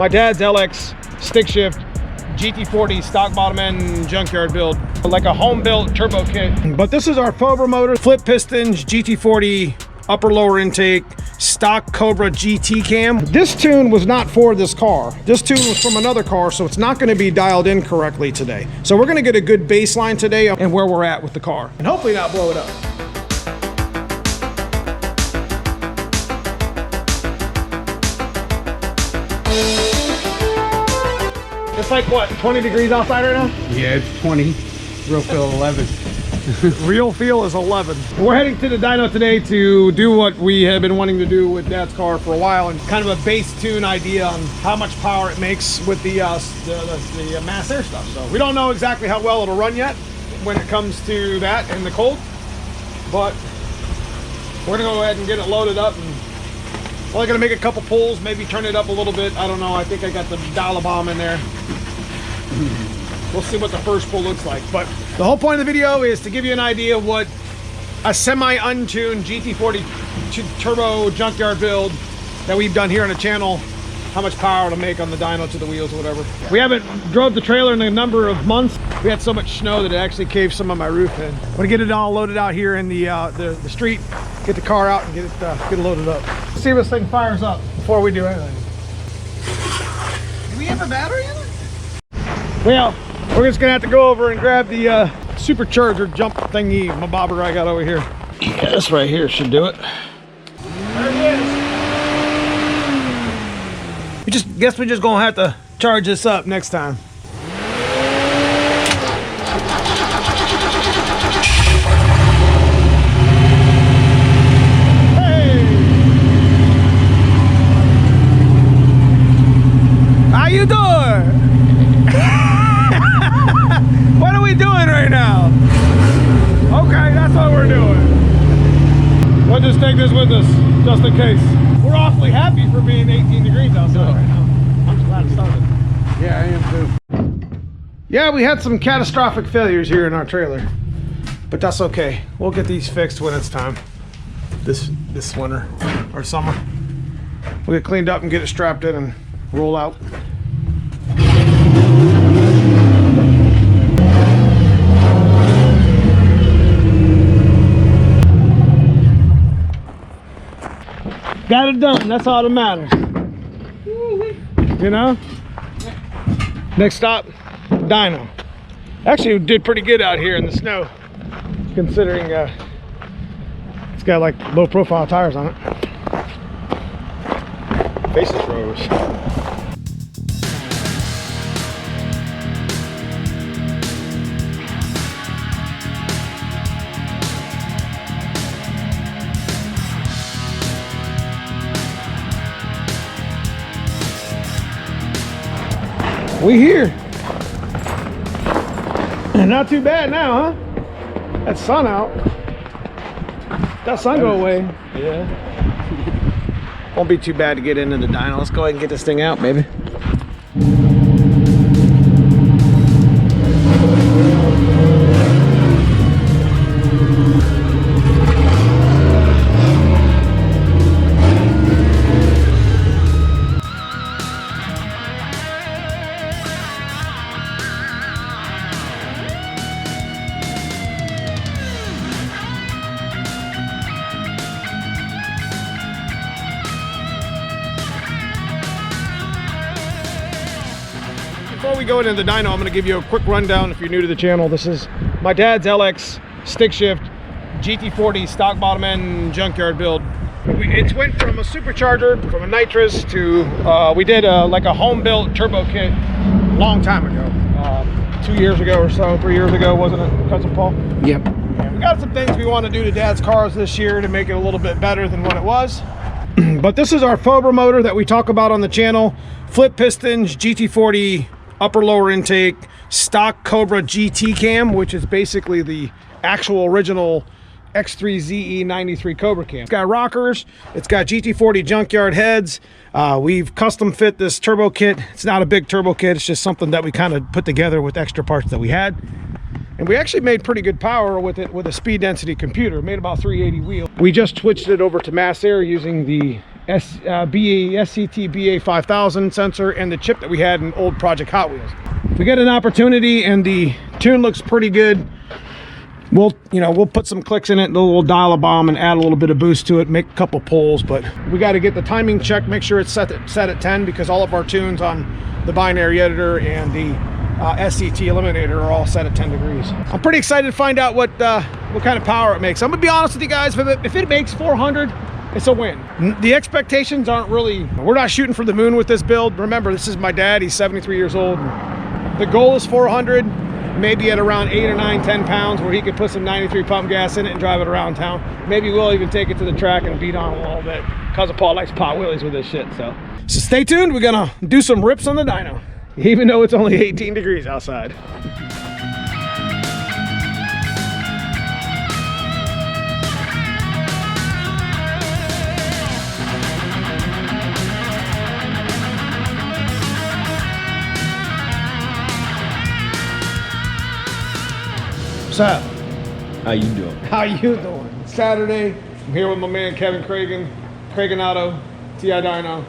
my dad's LX stick shift GT40 stock bottom end junkyard build, like a home built turbo kit. But this is our Cobra motor, flip pistons, GT40 upper lower intake, stock Cobra GT cam. This tune was not for this car. This tune was from another car, so it's not going to be dialed in correctly today. So we're going to get a good baseline today and where we're at with the car, and hopefully not blow it up. It's like what, 20 degrees outside right now? Yeah, it's 20. Real feel 11. Real feel is 11. We're heading to the dyno today to do what we have been wanting to do with Dad's car for a while, and kind of a base tune idea on how much power it makes with the mass air stuff. So we don't know exactly how well it'll run yet when it comes to that in the cold, but we're gonna go ahead and get it loaded up, and only gonna make a couple pulls, maybe turn it up a little bit. I don't know. I think I got the dial bomb in there. We'll see what the first pull looks like. But the whole point of the video is to give you an idea of what a semi-untuned GT40 turbo junkyard build that we've done here on the channel, how much power it'll make on the dyno to the wheels or whatever. We haven't drove the trailer in a number of months. We had so much snow that it actually caved some of my roof in. I'm gonna get it all loaded out here in the street, get the car out and get it loaded up. Let's see if this thing fires up before we do anything. Do we have a battery in it? Well, we're just gonna have to go over and grab the supercharger jump thingy, my bobber I got over here. Yeah, this right here should do it. There it is. We're just gonna have to charge this up next time. Hey! How you doing? What are we doing right now? Okay, that's what we're doing. We'll just take this with us, just in case. We're awfully happy for being 18 degrees outside right now. I'm just glad it started. Yeah, I am too. Yeah, we had some catastrophic failures here in our trailer, but that's okay. We'll get these fixed when it's time. This winter or summer. We'll get cleaned up and get it strapped in and roll out. Got it done, that's all that matters. You know? Next stop, dyno. Actually, we did pretty good out here in the snow, considering it's got like low profile tires on it. Faces rose. We here. And not too bad now, huh? That sun out. That sun go away. Yeah. Won't be too bad to get into the dyno. Let's go ahead and get this thing out, baby. Before we go into the dyno, I'm going to give you a quick rundown if you're new to the channel. This is my dad's LX stick shift GT40 stock bottom end junkyard build. It went from a supercharger, from a nitrous to, we did like a home built turbo kit a long time ago. 2 years ago or so, 3 years ago, wasn't it, Cousin Paul? Yep. Yeah, we got some things we want to do to Dad's cars this year to make it a little bit better than what it was. But this is our Cobra motor that we talk about on the channel. Flip pistons, GT40 upper lower intake, stock Cobra GT cam, which is basically the actual original X3ZE 93 Cobra cam. It's got rockers, it's got GT40 junkyard heads. We've custom fit this turbo kit. It's not a big turbo kit, it's just something that we kind of put together with extra parts that we had. And we actually made pretty good power with it with a speed density computer. Made about 380 wheel. We just switched it over to mass air using the SCT BA 5000 sensor and the chip that we had in old Project Hot Wheels. If we get an opportunity and the tune looks pretty good, we'll put some clicks in it, a little dial a bomb, and add a little bit of boost to it, make a couple pulls. But we got to get the timing checked, make sure it's set at 10, because all of our tunes on the binary editor and the SCT eliminator are all set at 10 degrees. I'm pretty excited to find out what kind of power it makes. I'm gonna be honest with you guys, if it makes 400, it's a win. The expectations aren't really, we're not shooting for the moon with this build. Remember, this is my dad, he's 73 years old. The goal is 400, maybe at around 8 or 9, 10 pounds, where he could put some 93 pump gas in it and drive it around town. Maybe we'll even take it to the track and beat on a little bit. Cousin Paul likes pot wheelies with this shit, so stay tuned. We're gonna do some rips on the dyno, even though it's only 18 degrees outside. What's up? How you doing? How you doing? Saturday, I'm here with my man Kevin Craiganotto, TI Dyno,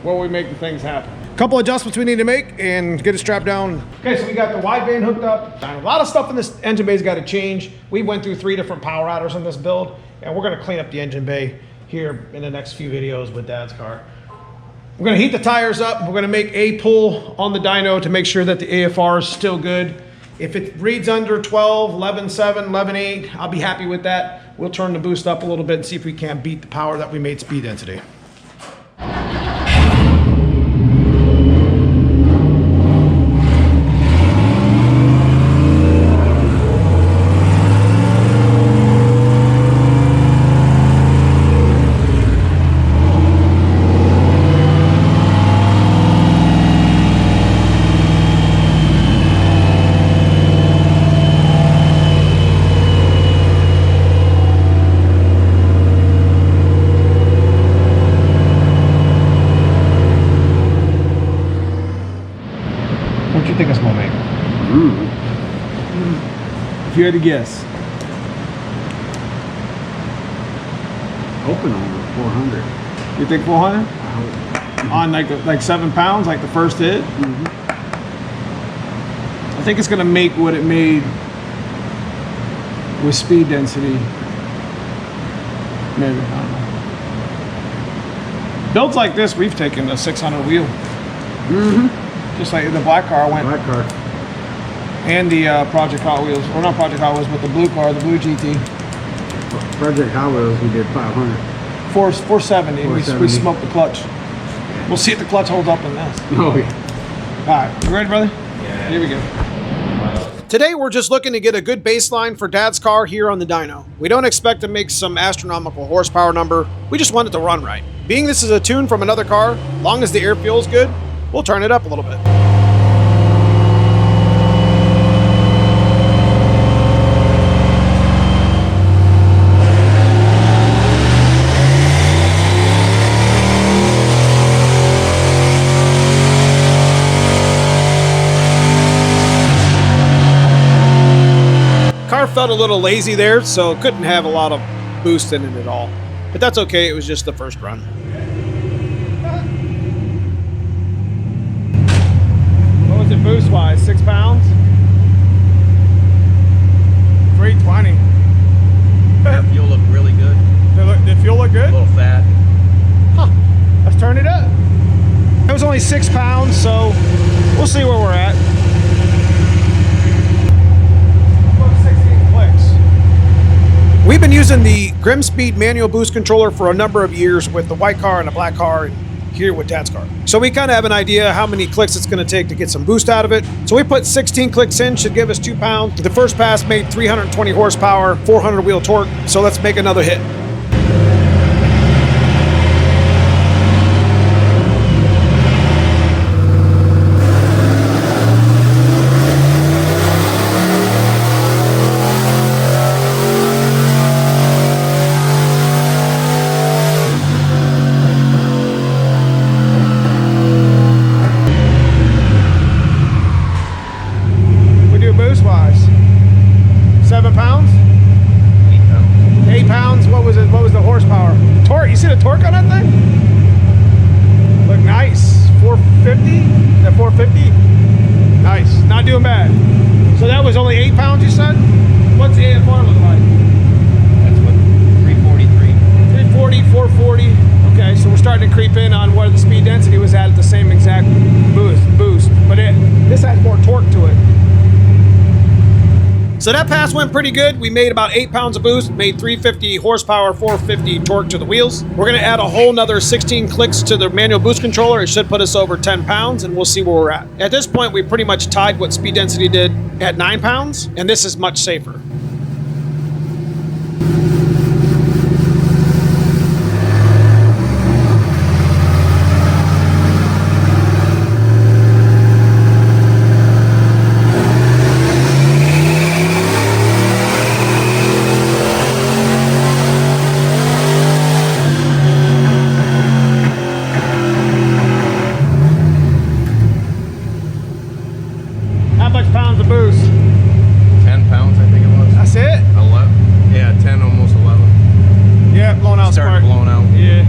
where we make the things happen. Couple adjustments we need to make and get it strapped down. Okay, so we got the wideband hooked up. A lot of stuff in this engine bay's got to change. We went through 3 different power adders in this build, and we're gonna clean up the engine bay here in the next few videos with Dad's car. We're gonna heat the tires up. We're gonna make a pull on the dyno to make sure that the AFR is still good. If it reads under 12, 11.7, 11.8, I'll be happy with that. We'll turn the boost up a little bit and see if we can't beat the power that we made speed density. What do you think it's gonna make? If you had to guess. Open over 400. You think 400? On like 7 pounds, like the first hit? I think it's gonna make what it made with speed density. Maybe, I don't know. Builds like this, we've taken a 600 wheel. Just like the black car went. Black car. And the Project Hot Wheels, or not Project Hot Wheels, but the blue car, the blue GT. Project Hot Wheels, we did 500. 470, we smoked the clutch. We'll see if the clutch holds up in this. Oh yeah. All right, you ready, brother? Yeah. Here we go. Today we're just looking to get a good baseline for Dad's car here on the dyno. We don't expect to make some astronomical horsepower number, we just want it to run right. Being this is a tune from another car, long as the air feels good, we'll turn it up a little bit. Car felt a little lazy there, so couldn't have a lot of boost in it at all. But that's okay, it was just the first run. What was it boost wise? 6 pounds? 320. That fuel looked really good. Did fuel look good? A little fat. Huh. Let's turn it up. It was only 6 pounds, so we'll see where we're at. 16 clicks. We've been using the Grimspeed manual boost controller for a number of years with the white car and the black car, and here with Dad's car. So we kind of have an idea how many clicks it's going to take to get some boost out of it. So we put 16 clicks in, should give us 2 pounds. The first pass made 320 horsepower, 400 wheel torque. So let's make another hit. Boost wise, 7 pounds? 8 pounds. 8 pounds. What was it? 450. Nice, not doing bad. So that was only 8 pounds, you said? What's the AFR look like? That's what 343. 340, 440. Okay, so we're starting to creep in on where the speed density was at the same exact boost. But this has more torque to it. So that pass went pretty good. We made about 8 pounds of boost, made 350 horsepower, 450 torque to the wheels. We're gonna add a whole nother 16 clicks to the manual boost controller. It should put us over 10 pounds and we'll see where we're at. At this point, we pretty much tied what speed density did at 9 pounds, and this is much safer. How much pounds of boost? 10 pounds, I think it was. That's it? 11. Yeah, 10, almost 11. Yeah, blown out Started spark. blowing out. Yeah,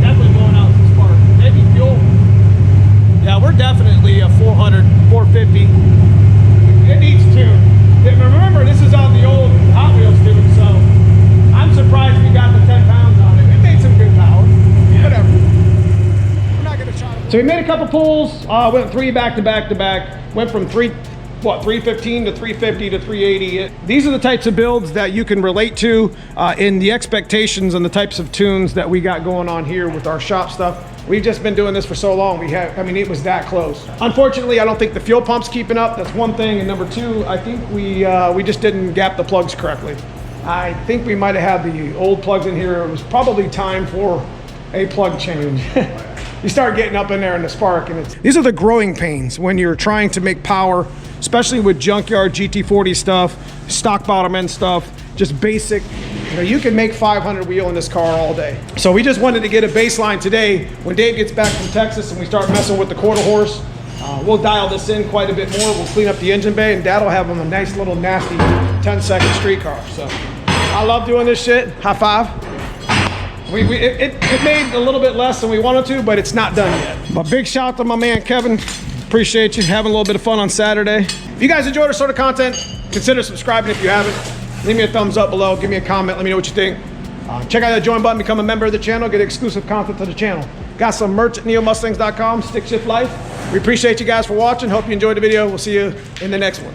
definitely blowing out some spark. Maybe fuel. Yeah, we're definitely a 400, 450. It needs tune. Yeah, remember, this is on the old Hot Wheels tune, so I'm surprised we got the 10 pounds on it. It made some good power. Yeah. Whatever. We're not gonna try to. So we made a couple pulls. Went 3 back to back to back. Went from 315 to 350 to 380. These are the types of builds that you can relate to in the expectations and the types of tunes that we got going on here with our shop stuff. We've just been doing this for so long. I mean, it was that close. Unfortunately, I don't think the fuel pump's keeping up. That's one thing. And number two, I think we just didn't gap the plugs correctly. I think we might have had the old plugs in here. It was probably time for a plug change. You start getting up in there in the spark, and these are the growing pains when you're trying to make power, especially with junkyard GT40 stuff, stock bottom end stuff, just basic. You know, you can make 500 wheel in this car all day. So we just wanted to get a baseline today. When Dave gets back from Texas and we start messing with the quarter horse, we'll dial this in quite a bit more. We'll clean up the engine bay, and Dad'll have him a nice little nasty 10-second street car. So I love doing this shit. High five. It made a little bit less than we wanted to, but it's not done yet. But big shout out to my man Kevin. Appreciate you having a little bit of fun on Saturday. If you guys enjoyed our sort of content, consider subscribing if you haven't. Leave me a thumbs up below, give me a comment, let me know what you think. Check out that join button, become a member of the channel, get exclusive content to the channel. Got some merch at neomustangs.com, stick shift life. We appreciate you guys for watching. Hope you enjoyed the video. We'll see you in the next one.